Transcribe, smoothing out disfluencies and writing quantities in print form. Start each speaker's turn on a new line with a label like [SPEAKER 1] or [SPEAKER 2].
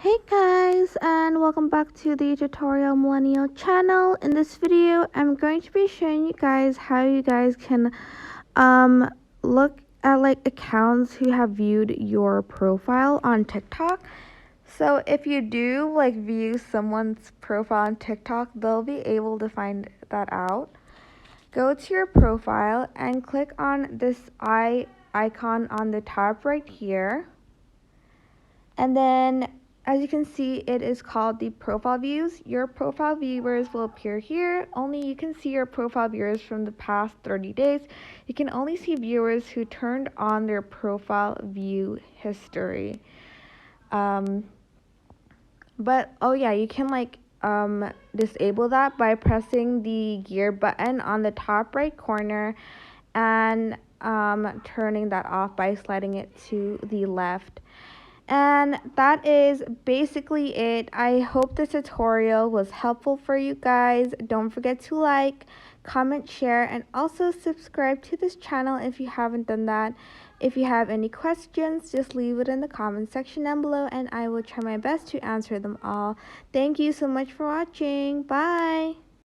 [SPEAKER 1] Hey guys, and welcome back to the Tutorial Millennial channel. In this video, I'm going to be showing you guys how you guys can look at like accounts who have viewed your profile on TikTok. So if you do like view someone's profile on TikTok, they'll be able to find that out. Go to your profile and click on this icon on the top right here. And then as you can see, it is called the profile views. Your profile viewers will appear here. Only you can see your profile viewers from the past 30 days. You can only see viewers who turned on their profile view history. But oh yeah, you can like disable that by pressing the gear button on the top right corner and turning that off by sliding it to the left. And that is basically it. I hope this tutorial was helpful for you guys. Don't forget to like, comment, share, and also subscribe to this channel if you haven't done that. If you have any questions, just leave it in the comment section down below and I will try my best to answer them all. Thank you so much for watching. Bye!